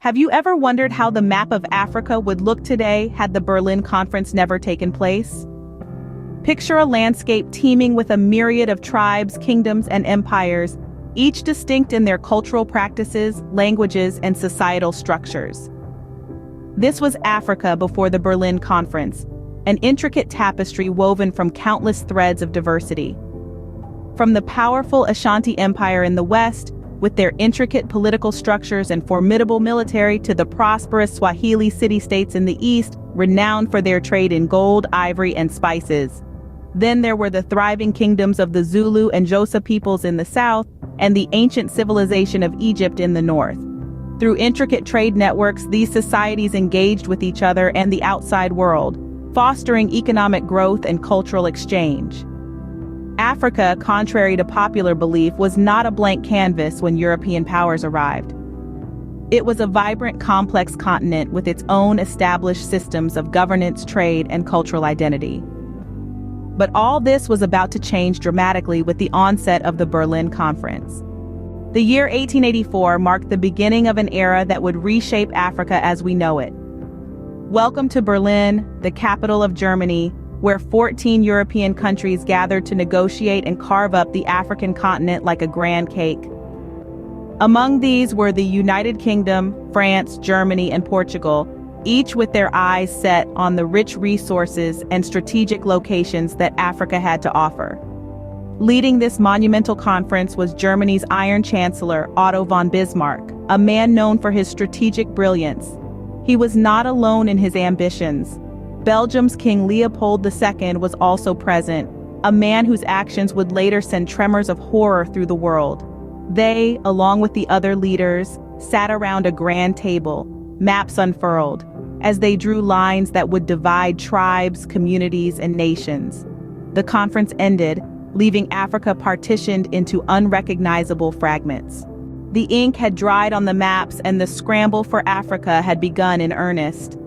Have you ever wondered how the map of Africa would look today had the Berlin Conference never taken place? Picture a landscape teeming with a myriad of tribes, kingdoms, and empires, each distinct in their cultural practices, languages, and societal structures. This was Africa before the Berlin Conference, an intricate tapestry woven from countless threads of diversity. From the powerful Ashanti Empire in the west, with their intricate political structures and formidable military, to the prosperous Swahili city-states in the east, renowned for their trade in gold, ivory, and spices. Then there were the thriving kingdoms of the Zulu and Xhosa peoples in the south, and the ancient civilization of Egypt in the north. Through intricate trade networks, these societies engaged with each other and the outside world, fostering economic growth and cultural exchange. Africa, contrary to popular belief, was not a blank canvas when European powers arrived. It was a vibrant, complex continent with its own established systems of governance, trade, and cultural identity. But all this was about to change dramatically with the onset of the Berlin Conference. The year 1884 marked the beginning of an era that would reshape Africa as we know it. Welcome to Berlin, the capital of Germany, where 14 European countries gathered to negotiate and carve up the African continent like a grand cake. Among these were the United Kingdom, France, Germany, and Portugal, each with their eyes set on the rich resources and strategic locations that Africa had to offer. Leading this monumental conference was Germany's Iron Chancellor, Otto von Bismarck, a man known for his strategic brilliance. He was not alone in his ambitions. Belgium's King Leopold II was also present, a man whose actions would later send tremors of horror through the world. They, along with the other leaders, sat around a grand table, maps unfurled, as they drew lines that would divide tribes, communities, and nations. The conference ended, leaving Africa partitioned into unrecognizable fragments. The ink had dried on the maps and the scramble for Africa had begun in earnest.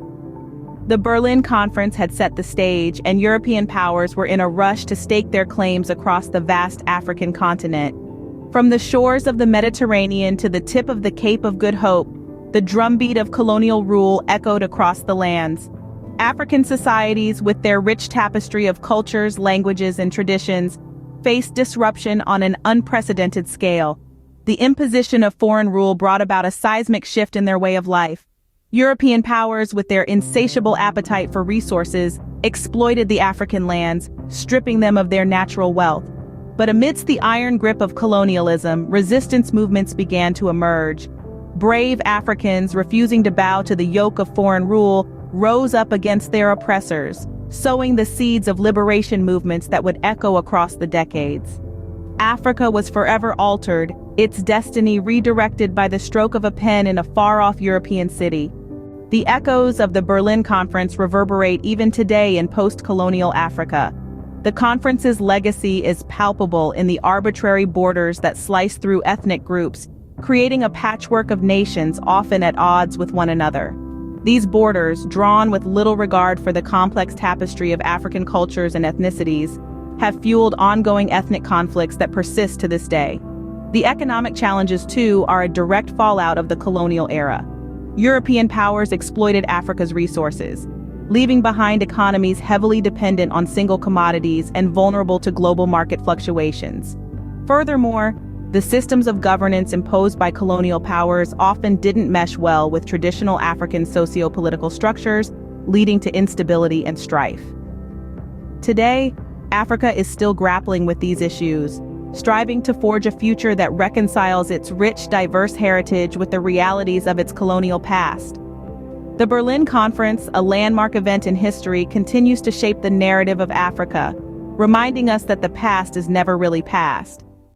The Berlin Conference had set the stage, and European powers were in a rush to stake their claims across the vast African continent. From the shores of the Mediterranean to the tip of the Cape of Good Hope, the drumbeat of colonial rule echoed across the lands. African societies, with their rich tapestry of cultures, languages, and traditions, faced disruption on an unprecedented scale. The imposition of foreign rule brought about a seismic shift in their way of life. European powers, with their insatiable appetite for resources, exploited the African lands, stripping them of their natural wealth. But amidst the iron grip of colonialism, resistance movements began to emerge. Brave Africans, refusing to bow to the yoke of foreign rule, rose up against their oppressors, sowing the seeds of liberation movements that would echo across the decades. Africa was forever altered, its destiny redirected by the stroke of a pen in a far-off European city. The echoes of the Berlin Conference reverberate even today in post-colonial Africa. The conference's legacy is palpable in the arbitrary borders that slice through ethnic groups, creating a patchwork of nations often at odds with one another. These borders, drawn with little regard for the complex tapestry of African cultures and ethnicities, have fueled ongoing ethnic conflicts that persist to this day. The economic challenges, too, are a direct fallout of the colonial era. European powers exploited Africa's resources, leaving behind economies heavily dependent on single commodities and vulnerable to global market fluctuations. Furthermore, the systems of governance imposed by colonial powers often didn't mesh well with traditional African socio-political structures, leading to instability and strife. Today, Africa is still grappling with these issues, striving to forge a future that reconciles its rich, diverse heritage with the realities of its colonial past. The Berlin Conference, a landmark event in history, continues to shape the narrative of Africa, reminding us that the past is never really past.